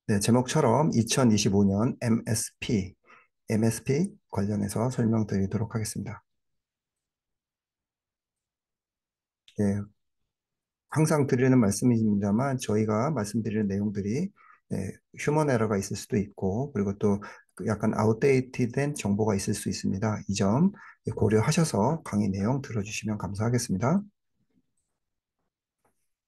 네, 제목처럼 2025년 MSP 관련해서 설명드리도록 하겠습니다. 예, 항상 드리는 말씀입니다만 저희가 말씀드리는 내용들이 휴먼 에러가 있을 수도 있고 그리고 또 약간 아웃데이트된 정보가 있을 수 있습니다. 이 점 고려하셔서 강의 내용 들어주시면 감사하겠습니다.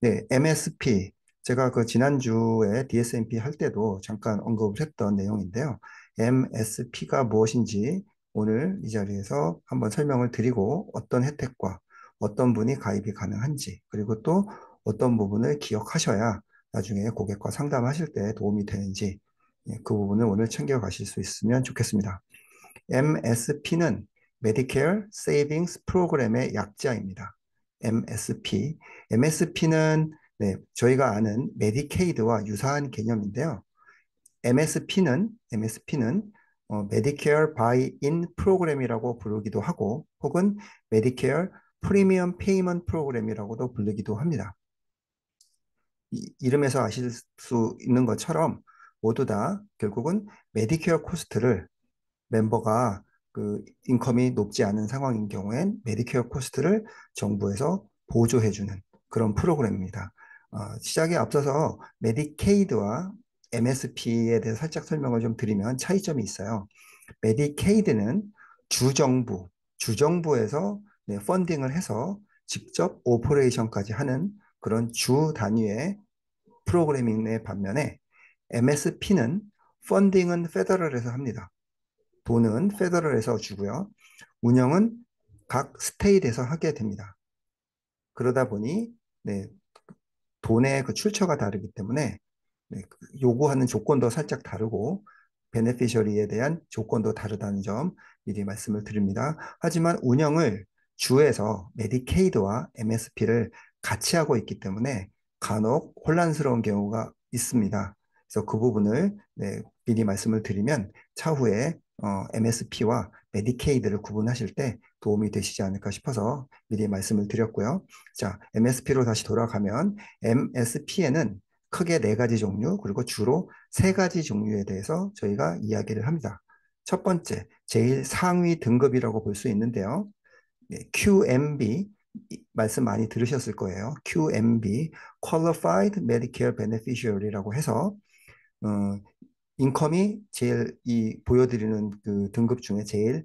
네, MSP. 제가 그 지난주에 DSMP 할 때도 잠깐 언급을 했던 내용인데요. MSP가 무엇인지 오늘 이 자리에서 한번 설명을 드리고 어떤 혜택과 어떤 분이 가입이 가능한지 그리고 또 어떤 부분을 기억하셔야 나중에 고객과 상담하실 때 도움이 되는지 그 부분을 오늘 챙겨가실 수 있으면 좋겠습니다. MSP는 Medicare Savings Program의 약자입니다. MSP. MSP는 저희가 아는 메디케이드와 유사한 개념인데요. MSP는 Medicare Buy-in 프로그램이라고 부르기도 하고 혹은 Medicare Premium Payment 프로그램이라고도 부르기도 합니다. 이름에서 아실 수 있는 것처럼 모두 다 결국은 메디케어 코스트를 멤버가 그 인컴이 높지 않은 상황인 경우엔 메디케어 코스트를 정부에서 보조해주는 그런 프로그램입니다. 시작에 앞서서 메디케이드와 MSP에 대해 살짝 설명을 좀 드리면 차이점이 있어요. 메디케이드는 주정부, 주정부에서 펀딩을 해서 직접 오퍼레이션까지 하는 그런 주 단위의 프로그래밍의 반면에 MSP는 펀딩은 페더럴에서 합니다. 돈은 페더럴에서 주고요. 운영은 각 스테이트에서 하게 됩니다. 그러다 보니 돈의 그 출처가 다르기 때문에 그 요구하는 조건도 살짝 다르고 베네피셔리에 대한 조건도 다르다는 점 미리 말씀을 드립니다. 하지만 운영을 주에서 메디케이드와 MSP를 같이 하고 있기 때문에 간혹 혼란스러운 경우가 있습니다. 그래서 그 부분을 미리 말씀을 드리면 차후에 MSP와 메디케이드를 구분하실 때 도움이 되시지 않을까 싶어서 미리 말씀을 드렸고요. 자, MSP로 다시 돌아가면 MSP에는 크게 네 가지 종류, 그리고 주로 세 가지 종류에 대해서 저희가 이야기를 합니다. 첫 번째, 제일 상위 등급이라고 볼 수 있는데요. QMB, 말씀 많이 들으셨을 거예요. QMB, Qualified Medicare Beneficiary라고 해서, 어, 인컴이 제일 보여드리는 그 등급 중에 제일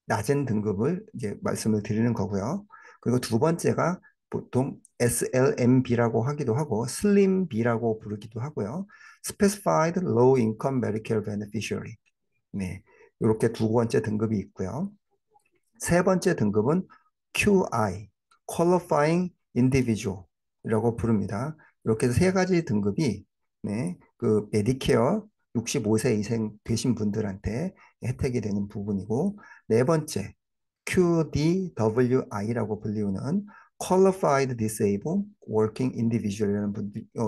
낮은 등급을 이제 말씀을 드리는 거고요. 그리고 두 번째가 보통 SLMB라고 하기도 하고 SLIMB라고 부르기도 하고요. Specified Low Income Medicare Beneficiary. 네. 이렇게 두 번째 등급이 있고요. 세 번째 등급은 QI, Qualifying Individual이라고 부릅니다. 이렇게 해서 세 가지 등급이 그 메디케어 65세 이상 되신 분들한테 혜택이 되는 부분이고 네 번째 QDWI라고 불리우는 Qualified Disabled Working Individual이라는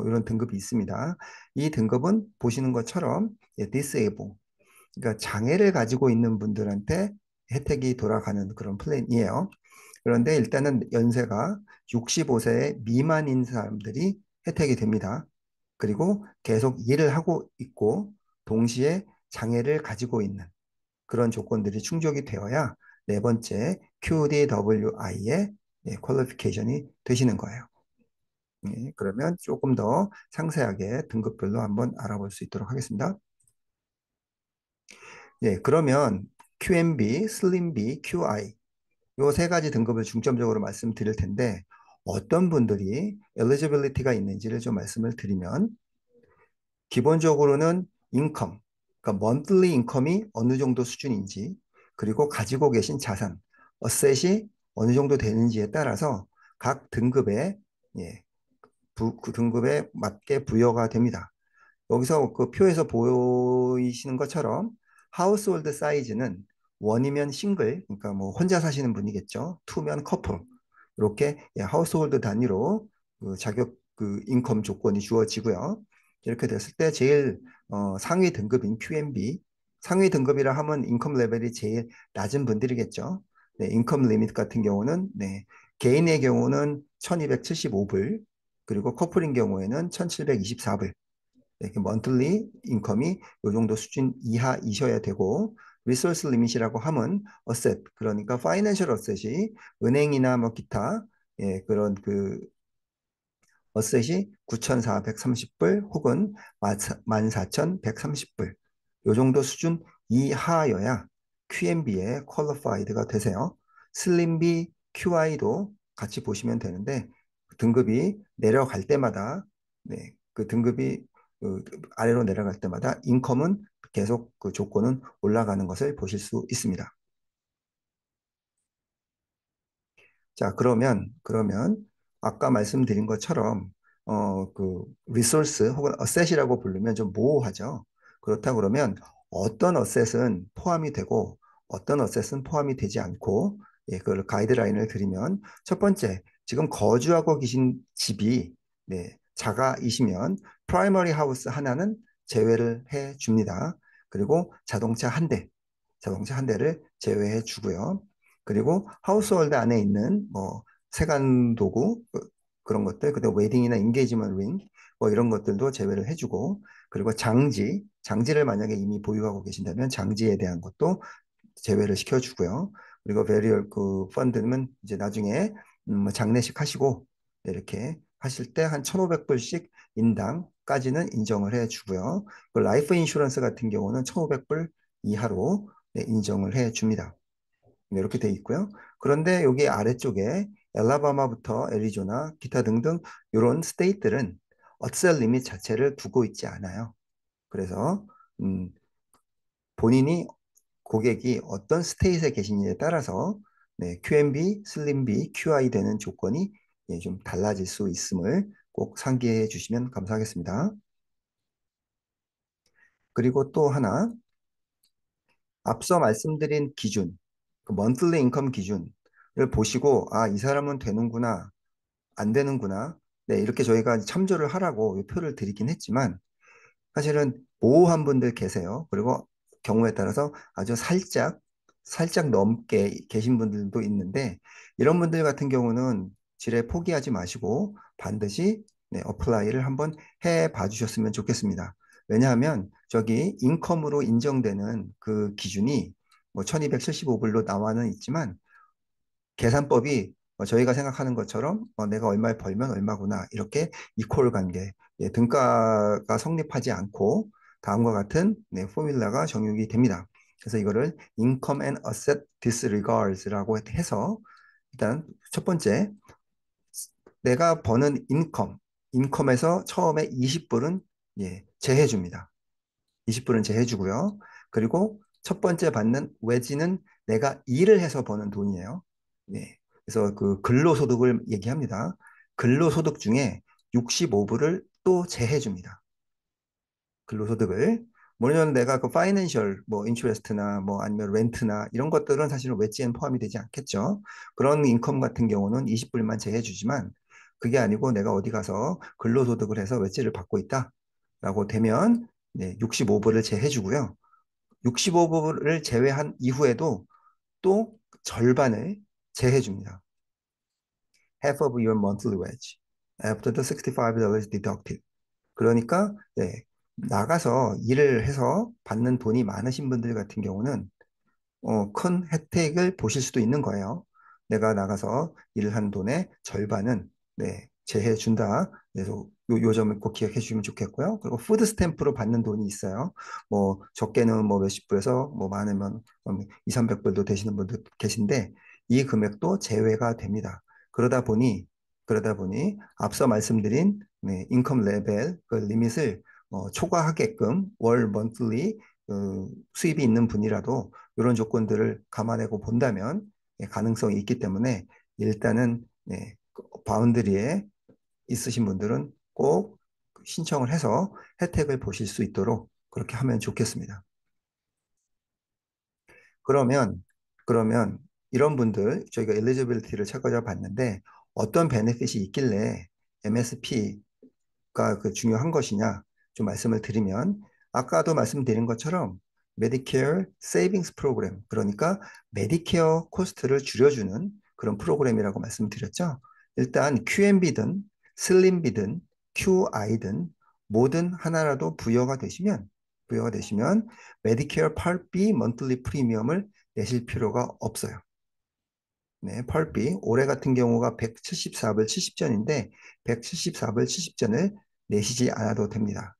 이런 등급이 있습니다. 이 등급은 보시는 것처럼 Disable, 그러니까 장애를 가지고 있는 분들한테 혜택이 돌아가는 그런 플랜이에요. 그런데 일단은 연세가 65세 미만인 사람들이 혜택이 됩니다. 그리고 계속 일을 하고 있고 동시에 장애를 가지고 있는 그런 조건들이 충족이 되어야 네 번째 QDWI의 퀄리피케이션이 되시는 거예요. 그러면 조금 더 상세하게 등급별로 한번 알아볼 수 있도록 하겠습니다. 그러면 QMB, 슬림B, QI 요 세 가지 등급을 중점적으로 말씀드릴 텐데 어떤 분들이 엘리지빌리티가 있는지를 좀 말씀을 드리면 기본적으로는 인컴, 그러니까 monthly 인컴이 어느 정도 수준인지 그리고 가지고 계신 자산, 어셋이 어느 정도 되는지에 따라서 각 등급에 그 등급에 맞게 부여가 됩니다. 여기서 그 표에서 보이시는 것처럼 하우스홀드 사이즈는 원이면 싱글, 그러니까 뭐 혼자 사시는 분이겠죠. 투면 커플. 이렇게 하우스홀드 단위로 그 자격 그 인컴 조건이 주어지고요. 이렇게 됐을 때 제일 상위 등급인 QMB, 상위 등급이라 하면 인컴 레벨이 제일 낮은 분들이겠죠. 인컴 리밋 같은 경우는 개인의 경우는 1275불, 그리고 커플인 경우에는 1724불. 이렇게 monthly 인컴이 요 정도 수준 이하이셔야 되고 리소스 리밋이라고 하면 어셋 그러니까 파이낸셜 어셋이 은행이나 뭐 기타 예, 그런 그 어셋이 9,430불 혹은 14,130불 요 정도 수준 이하여야 QMB에 퀄리파이드가 되세요. 슬림비 QI도 같이 보시면 되는데 등급이 내려갈 때마다 네, 그 등급이 아래로 내려갈 때마다 인컴은 계속 그 조건은 올라가는 것을 보실 수 있습니다. 자, 그러면 아까 말씀드린 것처럼 그 리소스 혹은 어셋이라고 부르면 좀 모호하죠. 그렇다 그러면 어떤 어셋은 포함이 되고 어떤 어셋은 포함이 되지 않고 예, 그걸 가이드라인을 드리면 첫 번째, 지금 거주하고 계신 집이 네, 자가이시면 프라이머리 하우스 하나는 제외를 해 줍니다. 그리고 자동차 한 대를 제외해 주고요. 그리고 하우스홀드 안에 있는 뭐 세간 도구 그런 것들, 그다음 웨딩이나 인게이지먼트 링, 뭐 이런 것들도 제외를 해주고, 그리고 장지를 만약에 이미 보유하고 계신다면 장지에 대한 것도 제외를 시켜주고요. 그리고 베리얼 그 펀드는 이제 나중에 뭐 장례식 하시고 이렇게 하실 때 한 1,500불씩 인당까지는 인정을 해주고요. 그 라이프 인슈런스 같은 경우는 1,500불 이하로 네, 인정을 해줍니다. 네, 이렇게 돼 있고요. 그런데 여기 아래쪽에 엘라바마부터 애리조나, 기타 등등 이런 스테이트들은 어셀 리밋 자체를 두고 있지 않아요. 그래서 음, 본인이 고객이 어떤 스테이트에 계시느냐에 따라서 네, QMB, 슬림비, QI 되는 조건이 예, 좀 달라질 수 있음을 꼭 상기해 주시면 감사하겠습니다. 그리고 또 하나, 앞서 말씀드린 기준, 그 monthly income 기준을 보시고, 아, 이 사람은 되는구나, 안 되는구나. 네, 이렇게 저희가 참조를 하라고 이 표를 드리긴 했지만, 사실은 모호한 분들 계세요. 그리고 경우에 따라서 아주 살짝 넘게 계신 분들도 있는데, 이런 분들 같은 경우는 지레 포기하지 마시고 반드시 네, 어플라이를 한번 해 봐 주셨으면 좋겠습니다. 왜냐하면 저기 인컴으로 인정되는 그 기준이 뭐 1275불로 나와는 있지만 계산법이 저희가 생각하는 것처럼 내가 얼마를 벌면 얼마구나 이렇게 이퀄 관계 예, 등가가 성립하지 않고 다음과 같은 네, 포뮬라가 적용이 됩니다. 그래서 이거를 income and asset disregards라고 해서 일단 첫 번째 내가 버는 인컴에서 처음에 20불은 예, 제해 줍니다. 20불은 제해 주고요. 그리고 첫 번째 받는 외지는 내가 일을 해서 버는 돈이에요. 네. 그래서 그 근로소득을 얘기합니다. 근로소득 중에 65불을 또 제해 줍니다. 근로소득을. 물론 내가 그 파이낸셜 뭐 인트레스트나 뭐 아니면 렌트나 이런 것들은 사실은 외지엔 포함이 되지 않겠죠. 그런 인컴 같은 경우는 20불만 제해 주지만 그게 아니고 내가 어디 가서 근로소득을 해서 외지를 받고 있다라고 되면 네, 65불을 제해 주고요. 65불을 제외한 이후에도 또 절반을 제해 줍니다. Half of your monthly wage after the $65 deducted. 그러니까 네, 나가서 일을 해서 받는 돈이 많으신 분들 같은 경우는 큰 혜택을 보실 수도 있는 거예요. 내가 나가서 일을 한 돈의 절반은 네, 제해 준다. 그래서 요 점을 꼭 기억해 주시면 좋겠고요. 그리고 푸드 스탬프로 받는 돈이 있어요. 뭐 적게는 뭐 몇십 불에서 뭐 많으면 2, 300불도 되시는 분들 계신데 이 금액도 제외가 됩니다. 그러다 보니 앞서 말씀드린 네, 인컴 레벨 그 리밋을 초과하게끔 월 먼틀리 수입이 있는 분이라도 이런 조건들을 감안하고 본다면 예, 가능성이 있기 때문에 일단은 네, 바운드리에 있으신 분들은 꼭 신청을 해서 혜택을 보실 수 있도록 그렇게 하면 좋겠습니다. 그러면 그러면 이런 분들 저희가 엘리지빌리티를 찾아봤는데 어떤 베네핏이 있길래 MSP가 그 중요한 것이냐 좀 말씀을 드리면 아까도 말씀드린 것처럼 메디케어 세이빙스 프로그램 그러니까 메디케어 코스트를 줄여주는 그런 프로그램이라고 말씀드렸죠. 일단 QMB든 슬림비든 QI든 뭐든 하나라도 부여가 되시면 메디케어 Part B monthly 프리미엄을 내실 필요가 없어요. 네, Part B 올해 같은 경우가 174불 70전인데 174불 70전을 내시지 않아도 됩니다.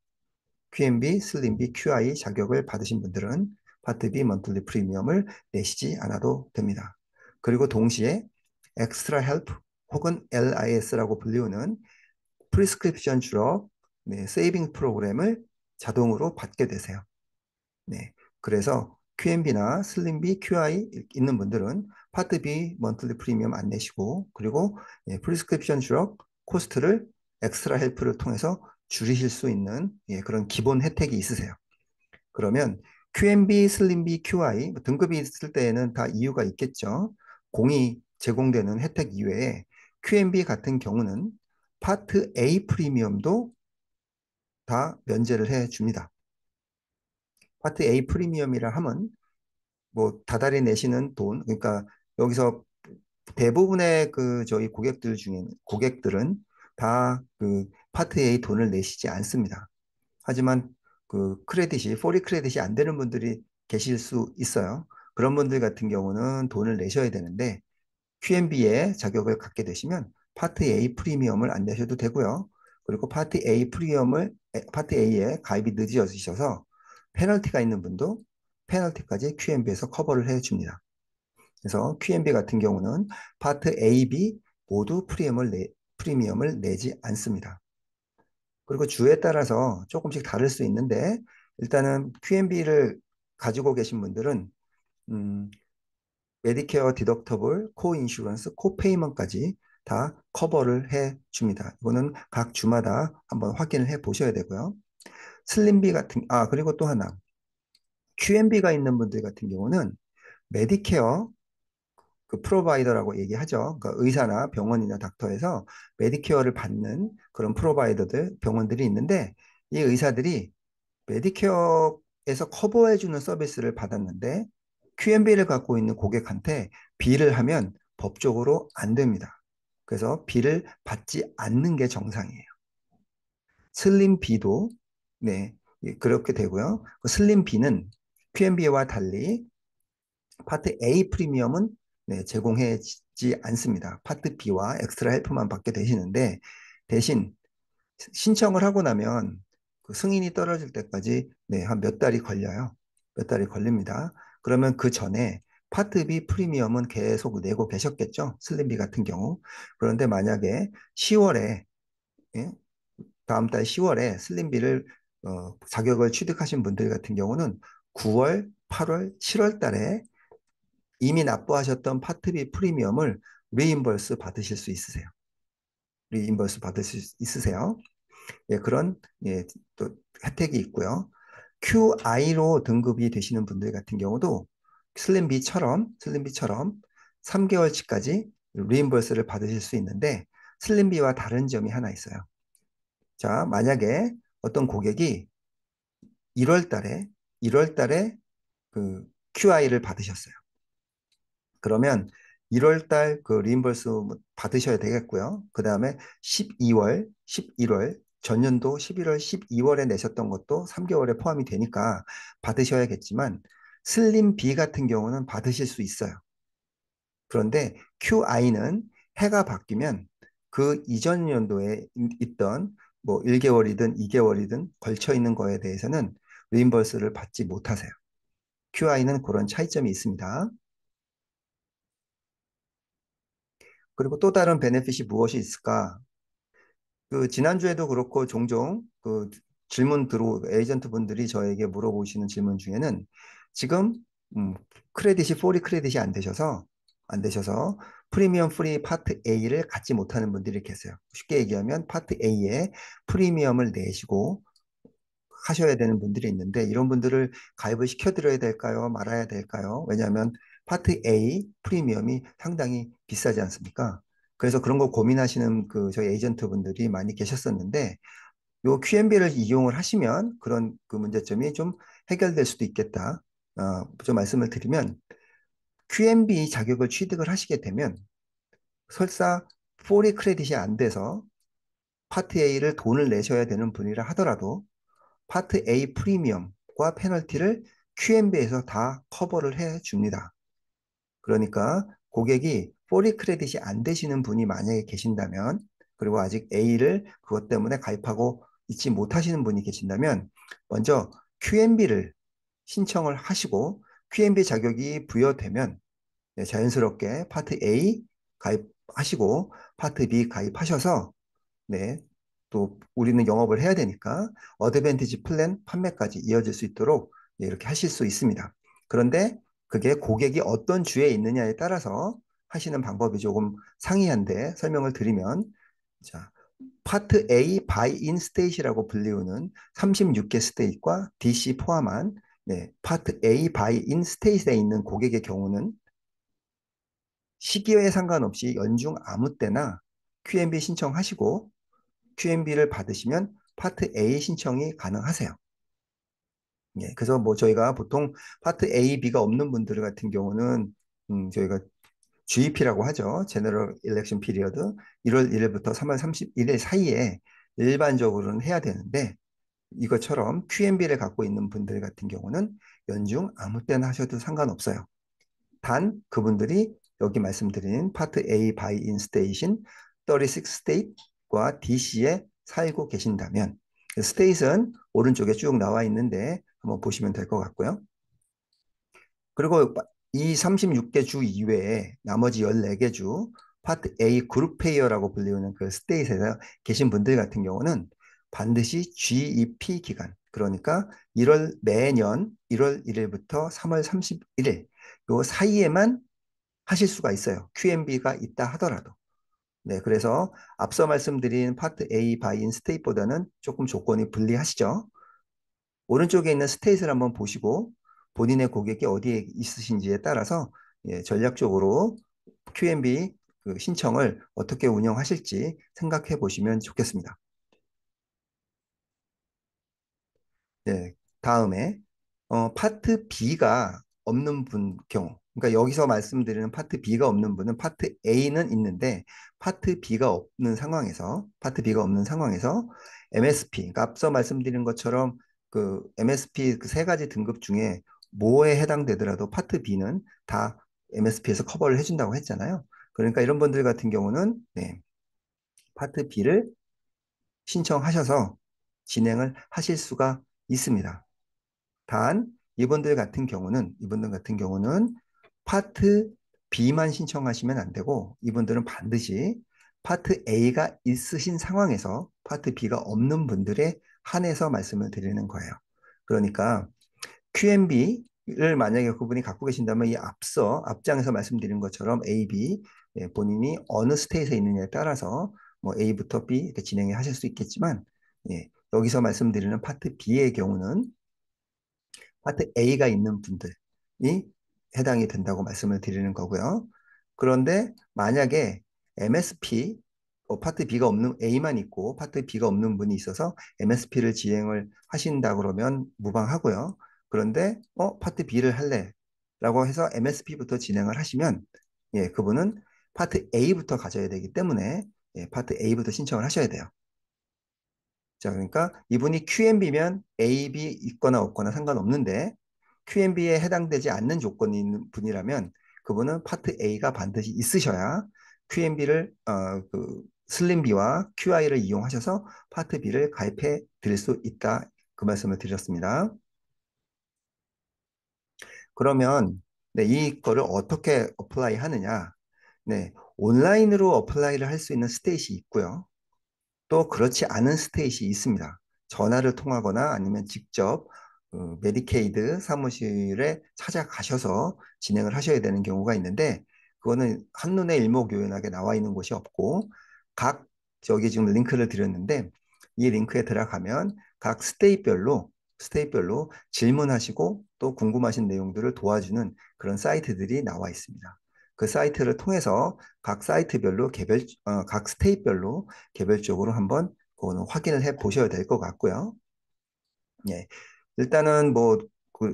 QMB, 슬림비, QI 자격을 받으신 분들은 파트 B 먼틀리 프리미엄을 내시지 않아도 됩니다. 그리고 동시에 엑스트라 헬프 혹은 LIS라고 불리우는 프리스크립션 주럽 세이빙 프로그램을 자동으로 받게 되세요. 네. 그래서 QMB나 슬림비, QI 있는 분들은 파트 B 먼틀리 프리미엄 안 내시고 그리고 프리스크립션 주럽 코스트를 엑스트라 헬프를 통해서 줄이실 수 있는 그런 기본 혜택이 있으세요. 그러면 QMB, 슬림비, QI 등급이 있을 때에는 다 이유가 있겠죠. 공이 제공되는 혜택 이외에 QMB 같은 경우는 파트 A 프리미엄도 다 면제를 해 줍니다. 파트 A 프리미엄이라 함은 뭐 다달이 내시는 돈, 그러니까 여기서 대부분의 그 저희 고객들은 다 그 파트 A 돈을 내시지 않습니다. 하지만 그 크레딧이, 포리 크레딧이 안 되는 분들이 계실 수 있어요. 그런 분들 같은 경우는 돈을 내셔야 되는데 QMB의 자격을 갖게 되시면 파트 A 프리미엄을 안 내셔도 되고요. 그리고 파트 A에 가입이 늦어지셔서 페널티가 있는 분도 페널티까지 QMB에서 커버를 해 줍니다. 그래서 QMB 같은 경우는 파트 A, B 모두 프리미엄을 내지 않습니다. 그리고 주에 따라서 조금씩 다를 수 있는데 일단은 QMB를 가지고 계신 분들은 음, 메디케어 디덕터블, 코인슈런스, 코페이먼까지 다 커버를 해 줍니다. 이거는 각 주마다 한번 확인을 해 보셔야 되고요. 그리고 또 하나 QMB가 있는 분들 같은 경우는 메디케어 그 프로바이더라고 얘기하죠. 그러니까 의사나 병원이나 닥터에서 메디케어를 받는 그런 병원들이 있는데 이 의사들이 메디케어에서 커버해주는 서비스를 받았는데 QMB를 갖고 있는 고객한테 비를 하면 법적으로 안 됩니다. 그래서 비를 받지 않는 게 정상이에요. 슬림 B도 네, 그렇게 되고요. 그 슬림 B는 QMB와 달리 파트 A 프리미엄은 제공해지 않습니다. 파트 B와 엑스트라 헬프만 받게 되시는데 대신 신청을 하고 나면 그 승인이 떨어질 때까지 한 몇 달이 걸려요. 몇 달이 걸립니다. 그러면 그 전에 파트 B 프리미엄은 계속 내고 계셨겠죠. 슬림비 같은 경우. 그런데 만약에 10월에 다음 달 10월에 슬림비를 자격을 취득하신 분들 같은 경우는 9월, 8월, 7월 달에 이미 납부하셨던 파트 B 프리미엄을 리임버스 받으실 수 있으세요. 리임버스 받으실 수 있으세요. 그런 또 혜택이 있고요. QI로 등급이 되시는 분들 같은 경우도 슬림비처럼 3개월치까지 리임버스를 받으실 수 있는데 슬림비와 다른 점이 하나 있어요. 자, 만약에 어떤 고객이 1월 달에 그 QI를 받으셨어요. 그러면 1월 달 그 리임버스 받으셔야 되겠고요. 그 다음에 12월, 11월, 전년도 11월, 12월에 내셨던 것도 3개월에 포함이 되니까 받으셔야겠지만 슬림 B 같은 경우는 받으실 수 있어요. 그런데 QI는 해가 바뀌면 그 이전 연도에 있던 뭐 1개월이든 2개월이든 걸쳐 있는 거에 대해서는 리임버스를 받지 못하세요. QI는 그런 차이점이 있습니다. 그리고 또 다른 베네핏이 무엇이 있을까? 그 지난주에도 그렇고 종종 그 에이전트 분들이 저에게 물어보시는 질문 중에는 지금 음, 포리 크레딧이 안 되셔서 프리미엄 프리 파트 A를 갖지 못하는 분들이 계세요. 쉽게 얘기하면 파트 A에 프리미엄을 내시고 하셔야 되는 분들이 있는데 이런 분들을 가입을 시켜드려야 될까요? 말아야 될까요? 왜냐하면 파트 A 프리미엄이 상당히 비싸지 않습니까? 그래서 그런 거 고민하시는 그 저희 에이전트 분들이 많이 계셨었는데 요 QMB를 이용을 하시면 그런 그 문제점이 좀 해결될 수도 있겠다. 좀 말씀을 드리면 QMB 자격을 취득을 하시게 되면 설사 포리 크레딧이 안 돼서 파트 A를 돈을 내셔야 되는 분이라 하더라도 파트 A 프리미엄과 페널티를 QMB에서 다 커버를 해 줍니다. 그러니까 고객이 포리 크레딧이 안 되시는 분이 만약에 계신다면, 그리고 아직 A를 그것 때문에 가입하고 있지 못하시는 분이 계신다면, 먼저 QMB를 신청을 하시고 QMB 자격이 부여되면, 네, 자연스럽게 파트 A 가입하시고 파트 B 가입하셔서, 네, 또 우리는 영업을 해야 되니까 어드밴티지 플랜 판매까지 이어질 수 있도록, 네, 이렇게 하실 수 있습니다. 그런데 그게 고객이 어떤 주에 있느냐에 따라서 하시는 방법이 조금 상이한데, 설명을 드리면, 자, 파트 A 바이 인 스테이시라고 불리우는 36개 스테이트과 DC 포함한, 네, 파트 A 바이 인 스테이트에 있는 고객의 경우는 시기에 상관없이 연중 아무 때나 QMB 신청하시고 QMB를 받으시면 파트 A 신청이 가능하세요. 예, 그래서 뭐 저희가 보통 파트 A, B가 없는 분들 같은 경우는 저희가 GEP라고 하죠. 제너럴 일렉션 피리어드 1월 1일부터 3월 31일 사이에 일반적으로는 해야 되는데, 이것처럼 QMB를 갖고 있는 분들 같은 경우는 연중 아무 때나 하셔도 상관없어요. 단 그분들이 여기 말씀드린 파트 A 바이인 스테이신 36 스테이트과 DC에 살고 계신다면, 스테이트는 오른쪽에 쭉 나와 있는데 한번 보시면 될 것 같고요. 그리고 이 36개 주 이외에 나머지 14개 주 파트 A 그룹 페이어라고 불리우는 그 스테이트에 계신 분들 같은 경우는 반드시 GEP 기간, 그러니까 매년 1월 1일부터 3월 31일 요 사이에만 하실 수가 있어요. QMB가 있다 하더라도. 네, 그래서 앞서 말씀드린 파트 A 바이인 스테이트보다는 조금 조건이 불리하시죠. 오른쪽에 있는 스테이트를 한번 보시고 본인의 고객이 어디에 있으신지에 따라서, 예, 전략적으로 QMB 그 신청을 어떻게 운영하실지 생각해 보시면 좋겠습니다. 네, 다음에 파트 B가 없는 분 경우, 그러니까 여기서 말씀드리는 파트 B가 없는 분은 파트 A는 있는데 파트 B가 없는 상황에서 MSP, 그러니까 앞서 말씀드린 것처럼 그 MSP 그 세 가지 등급 중에 뭐에 해당되더라도 파트 B는 다 MSP에서 커버를 해준다고 했잖아요. 그러니까 이런 분들 같은 경우는, 네, 파트 B를 신청하셔서 진행을 하실 수가 있습니다. 단 이분들 같은 경우는 파트 B만 신청하시면 안 되고, 이분들은 반드시 파트 A가 있으신 상황에서 파트 B가 없는 분들에 한해서 말씀을 드리는 거예요. 그러니까 QMB를 만약에 그분이 갖고 계신다면 이 앞장에서 말씀드린 것처럼 A, B, 예, 본인이 어느 스테이트에 있느냐에 따라서 뭐 A부터 B 이렇게 진행해 하실 수 있겠지만, 예, 여기서 말씀드리는 파트 B의 경우는 파트 A가 있는 분들이 해당이 된다고 말씀을 드리는 거고요. 그런데 만약에 MSP, 파트 B가 없는 A만 있고 파트 B가 없는 분이 있어서 MSP를 지행을 하신다 그러면 무방하고요. 그런데 파트 B를 할래 라고 해서 MSP부터 진행을 하시면, 예, 그분은 파트 A부터 가져야 되기 때문에, 예, 파트 A부터 신청을 하셔야 돼요. 자, 그러니까 이분이 QMB면 A, B 있거나 없거나 상관없는데, QMB에 해당되지 않는 조건이 있는 분이라면 그분은 파트 A가 반드시 있으셔야 QMB를 그 슬림비와 QI를 이용하셔서 파트 B를 가입해 드릴 수 있다. 그 말씀을 드렸습니다. 그러면, 네, 이거를 어떻게 어플라이 하느냐? 네, 온라인으로 어플라이를 할 수 있는 스테이시 있고요. 또 그렇지 않은 스테이시 있습니다. 전화를 통하거나 아니면 직접 메디케이드 사무실에 찾아가셔서 진행을 하셔야 되는 경우가 있는데, 그거는 한눈에 일목요연하게 나와 있는 곳이 없고, 각 저기 지금 링크를 드렸는데 이 링크에 들어가면 각 스테이트별로 질문하시고 또 궁금하신 내용들을 도와주는 그런 사이트들이 나와 있습니다. 그 사이트를 통해서 각 스테이트별로 개별적으로 한번 그거는 확인을 해 보셔야 될 것 같고요. 예. 일단은 뭐,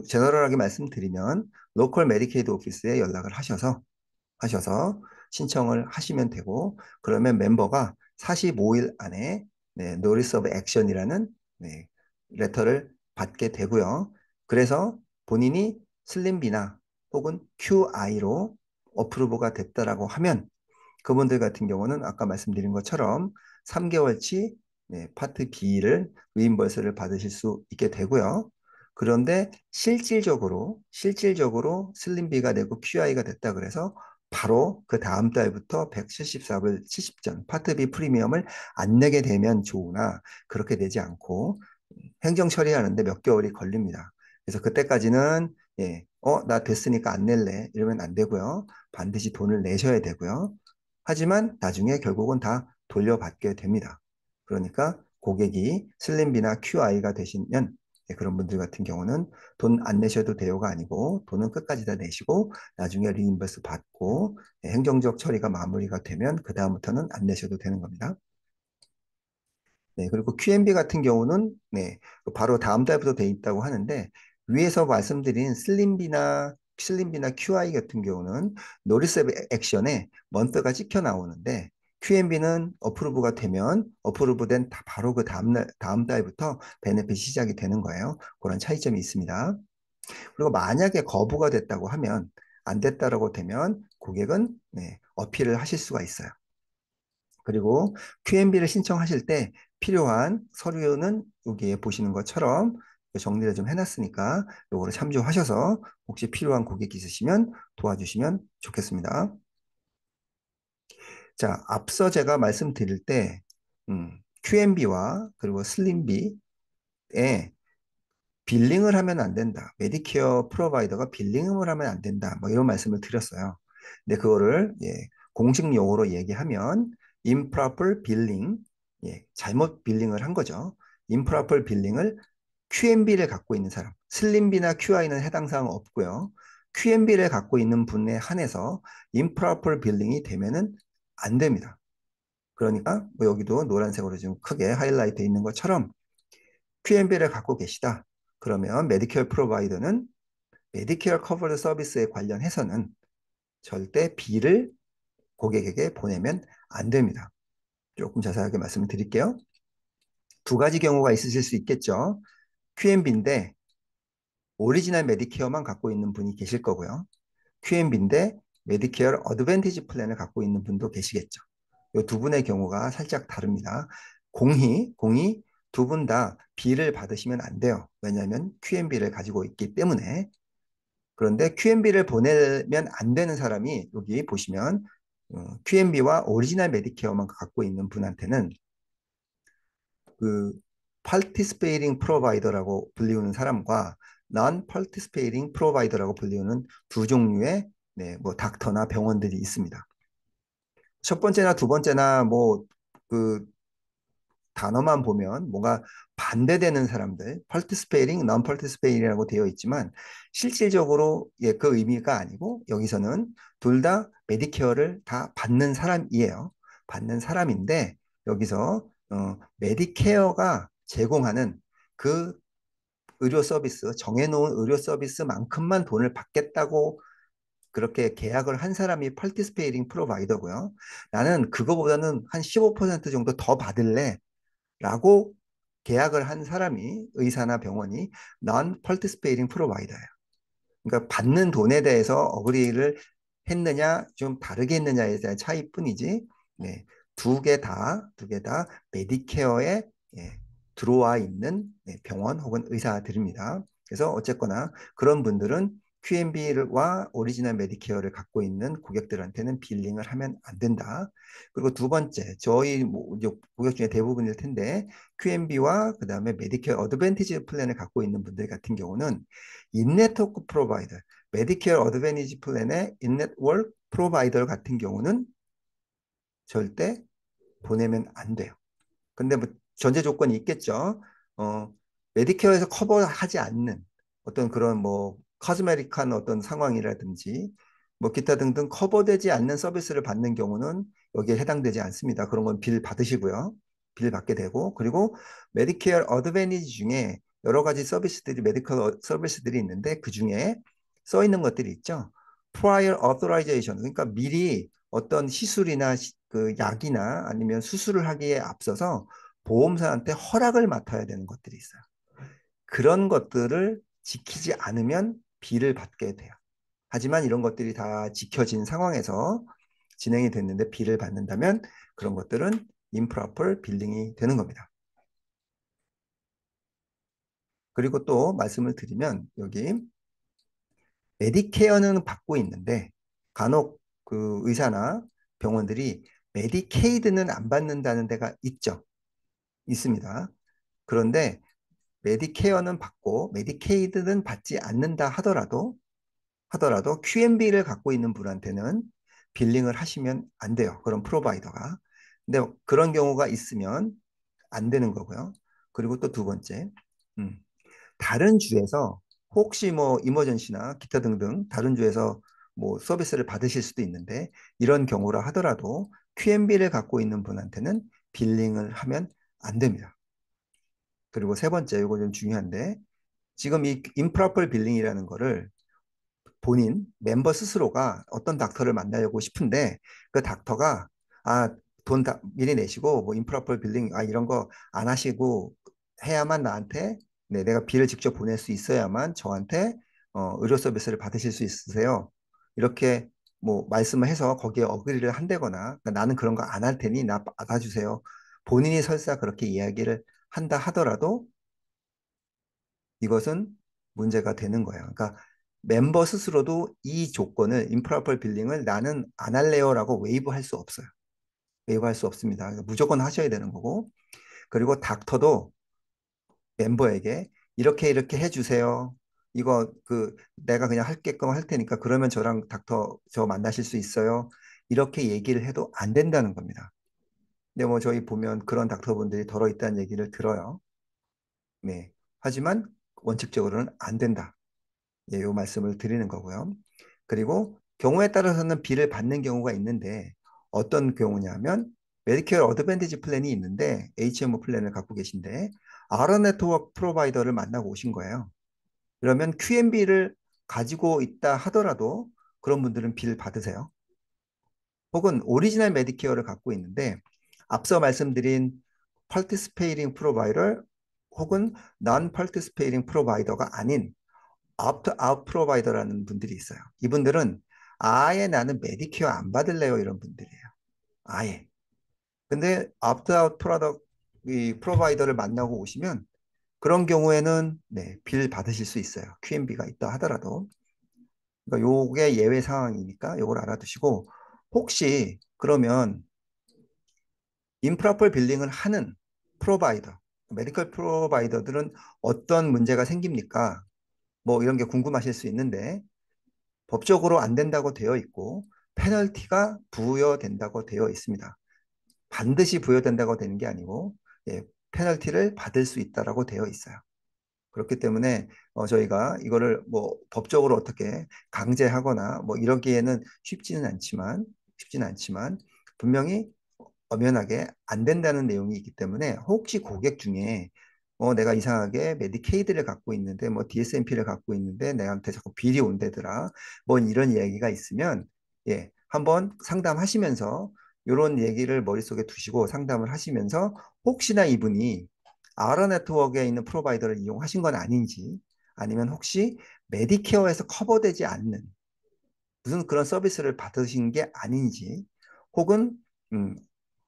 제너럴하게 말씀드리면, 로컬 메디케이드 오피스에 연락을 하셔서 신청을 하시면 되고, 그러면 멤버가 45일 안에 네, Notice of Action이라는 네, 레터를 받게 되고요. 그래서 본인이 슬림비나 혹은 QI로 어프로브가 됐다라고 하면 그분들 같은 경우는 아까 말씀드린 것처럼 3개월치 네, 파트 B를 리임버스를 받으실 수 있게 되고요. 그런데 실질적으로 슬림비가 되고 QI가 됐다 그래서 바로 그 다음 달부터 174불 70전 파트 B 프리미엄을 안 내게 되면 좋으나 그렇게 되지 않고 행정 처리하는데 몇 개월이 걸립니다. 그래서 그때까지는 나 됐으니까 안 낼래 이러면 안 되고요. 반드시 돈을 내셔야 되고요. 하지만 나중에 결국은 다 돌려받게 됩니다. 그러니까 고객이 슬림비나 QI가 되시면 그런 분들 같은 경우는 돈 안 내셔도 돼요가 아니고 돈은 끝까지 다 내시고 나중에 리임버스 받고 행정적 처리가 마무리가 되면 그 다음부터는 안 내셔도 되는 겁니다. 네, 그리고 QMB 같은 경우는 네, 바로 다음 달부터 돼 있다고 하는데 위에서 말씀드린 슬림비나 QI 같은 경우는 노리스 액션에 먼트가 찍혀 나오는데 QMB는 어프로브가 되면 어프로브된 바로 그 다음 달부터 베네핏 시작이 되는 거예요. 그런 차이점이 있습니다. 그리고 만약에 거부가 됐다고 하면 안 됐다라고 되면 고객은 네, 어필을 하실 수가 있어요. 그리고 QMB를 신청하실 때 필요한 서류는 여기에 보시는 것처럼 정리를 좀 해놨으니까 요거를 참조하셔서 혹시 필요한 고객 있으시면 도와주시면 좋겠습니다. 자, 앞서 제가 말씀드릴 때 QMB와 그리고 슬림비에 빌링을 하면 안 된다. 메디케어 프로바이더가 빌링을 하면 안 된다. 뭐 이런 말씀을 드렸어요. 근데 그거를 공식 용어로 얘기하면 improper billing, 잘못 빌링을 한 거죠. improper billing을 QMB를 갖고 있는 사람, 슬림비나 QI는 해당 사항 없고요. QMB를 갖고 있는 분에 한해서 improper billing이 되면은 안 됩니다. 그러니까 뭐 여기도 노란색으로 좀 크게 하이라이트 있는 것처럼 QMB를 갖고 계시다. 그러면 메디케어 프로바이더는 메디케어 커버드 서비스에 관련해서는 절대 B를 고객에게 보내면 안 됩니다. 조금 자세하게 말씀을 드릴게요. 두 가지 경우가 있으실 수 있겠죠. QMB인데 오리지널 메디케어만 갖고 있는 분이 계실 거고요. QMB인데 메디케어 어드밴티지 플랜을 갖고 있는 분도 계시겠죠. 이 두 분의 경우가 살짝 다릅니다. 공히 두 분 다 B를 받으시면 안 돼요. 왜냐하면 QMB를 가지고 있기 때문에. 그런데 QMB를 보내면 안 되는 사람이 여기 보시면 QMB와 오리지널 메디케어만 갖고 있는 분한테는 그 participating provider라고 불리우는 사람과 non-participating provider라고 불리우는 두 종류의 뭐 닥터나 병원들이 있습니다. 첫 번째나 두 번째나 그 단어만 보면 뭔가 반대되는 사람들, participating, non-participating이라고 되어 있지만 실질적으로 그 의미가 아니고 여기서는 둘 다 메디케어를 다 받는 사람이에요. 받는 사람인데 여기서 메디케어가 제공하는 그 의료 서비스, 정해놓은 의료 서비스만큼만 돈을 받겠다고 그렇게 계약을 한 사람이 participating 프로바이더고요. 나는 그거보다는 한 15% 정도 더 받을래. 라고 계약을 한 사람이 의사나 병원이 non-participating provider예요. 그러니까 받는 돈에 대해서 어그리를 했느냐 좀 다르게 했느냐에 대한 차이뿐이지 네, 두 개 다 메디케어에 들어와 있는 병원 혹은 의사들입니다. 그래서 어쨌거나 그런 분들은 QMB와 오리지널 메디케어를 갖고 있는 고객들한테는 빌링을 하면 안 된다. 그리고 두 번째, 저희 이제 고객 중에 대부분일 텐데 QMB와 그다음에 메디케어 어드밴티지 플랜을 갖고 있는 분들 같은 경우는 인네트워크 프로바이더, 메디케어 어드밴티지 플랜의 인네트워크 프로바이더 같은 경우는 절대 보내면 안 돼요. 근데 뭐 전제 조건이 있겠죠. 어, 메디케어에서 커버하지 않는 어떤 그런 뭐 카스메릭한 어떤 상황이라든지 뭐 기타 등등 커버되지 않는 서비스를 받는 경우는 여기에 해당되지 않습니다. 그런 건 빌 받으시고요. 빌 받게 되고 그리고 메디케어 어드밴티지 중에 여러 가지 서비스들이 메디컬 서비스들이 있는데 그 중에 써 있는 것들이 있죠. prior authorization 그러니까 미리 어떤 시술이나 그 약이나 아니면 수술을 하기에 앞서서 보험사한테 허락을 맡아야 되는 것들이 있어요. 그런 것들을 지키지 않으면 비를 받게 돼요. 하지만 이런 것들이 다 지켜진 상황에서 진행이 됐는데 비를 받는다면 그런 것들은 improper billing이 되는 겁니다. 그리고 또 말씀을 드리면 여기 메디케어는 받고 있는데 간혹 그 의사나 병원들이 메디케이드는 안 받는다는 데가 있죠. 있습니다. 그런데 메디케어는 받고 메디케이드는 받지 않는다 하더라도 QMB를 갖고 있는 분한테는 빌링을 하시면 안 돼요. 그런 프로바이더가. 근데 그런 경우가 있으면 안 되는 거고요. 그리고 또 두 번째, 음, 다른 주에서 혹시 뭐 이머전시나 기타 등등 다른 주에서 뭐 서비스를 받으실 수도 있는데 이런 경우라 하더라도 QMB를 갖고 있는 분한테는 빌링을 하면 안 됩니다. 그리고 세 번째, 이거 좀 중요한데 지금 이 improper billing이라는 거를 본인 멤버 스스로가 어떤 닥터를 만나려고 싶은데 그 닥터가 돈 미리 내시고 뭐 임프로퍼 빌링 이런 거 안 하시고 해야만 나한테 네, 내가 비를 직접 보낼 수 있어야만 저한테 의료 서비스를 받으실 수 있으세요. 이렇게 뭐 말씀을 해서 거기에 어그리를 한다거나 그러니까 나는 그런 거 안 할 테니 나 받아주세요. 본인이 설사 그렇게 이야기를 한다 하더라도 이것은 문제가 되는 거예요. 그러니까 멤버 스스로도 이 조건을 improper billing을 나는 안 할래요라고 웨이브할 수 없어요. 웨이브할 수 없습니다. 무조건 하셔야 되는 거고 그리고 닥터도 멤버에게 이렇게 이렇게 해주세요. 이거 그 내가 그냥 할게끔 할 테니까 그러면 저랑 닥터 저 만나실 수 있어요. 이렇게 얘기를 해도 안 된다는 겁니다. 근데 뭐 저희 보면 그런 닥터분들이 덜어 있다는 얘기를 들어요. 네. 하지만 원칙적으로는 안 된다. 예, 요 말씀을 드리는 거고요. 그리고 경우에 따라서는 비를 받는 경우가 있는데 어떤 경우냐면 메디케어 어드밴티지 플랜이 있는데 HMO 플랜을 갖고 계신데 아라 네트워크 프로바이더를 만나고 오신 거예요. 그러면 QMB를 가지고 있다 하더라도 그런 분들은 비를 받으세요. 혹은 오리지널 메디케어를 갖고 있는데 앞서 말씀드린 participating provider 혹은 non-participating provider가 아닌 아웃 프로바이더라는 분들이 있어요. 이분들은 아예 나는 메디케어 안 받을래요 이런 분들이에요. 아예. 근데 아웃 프로덕 이 프로바이더를 만나고 오시면 그런 경우에는 네, 빌 받으실 수 있어요. QMB가 있다 하더라도. 그러니까 요게 예외 상황이니까 요걸 알아두시고 혹시 그러면 임프로퍼 빌링을 하는 프로바이더, 메디컬 프로바이더들은 어떤 문제가 생깁니까? 뭐 이런 게 궁금하실 수 있는데 법적으로 안 된다고 되어 있고 페널티가 부여된다고 되어 있습니다. 반드시 부여된다고 되는 게 아니고 예, 페널티를 받을 수 있다라고 되어 있어요. 그렇기 때문에 저희가 이거를 뭐 법적으로 어떻게 강제하거나 뭐 이러기에는 쉽지는 않지만 분명히 엄연하게 안 된다는 내용이 있기 때문에 혹시 고객 중에 내가 이상하게 메디케이드를 갖고 있는데 뭐 DSMP를 갖고 있는데 내한테 자꾸 비리 온대더라 뭐 이런 이야기가 있으면 예 한번 상담하시면서 이런 얘기를 머릿속에 두시고 상담을 하시면서 혹시나 이분이 아라 네트워크에 있는 프로바이더를 이용하신 건 아닌지 아니면 혹시 메디케어에서 커버되지 않는 무슨 그런 서비스를 받으신 게 아닌지 혹은 음,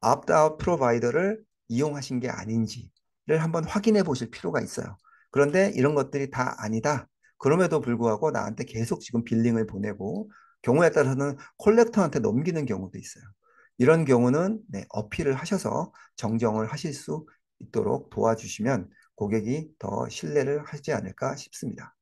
옵트아웃 프로바이더를 이용하신 게 아닌지를 한번 확인해 보실 필요가 있어요. 그런데 이런 것들이 다 아니다. 그럼에도 불구하고 나한테 계속 지금 빌링을 보내고 경우에 따라서는 콜렉터한테 넘기는 경우도 있어요. 이런 경우는 네, 어필을 하셔서 정정을 하실 수 있도록 도와주시면 고객이 더 신뢰를 하지 않을까 싶습니다.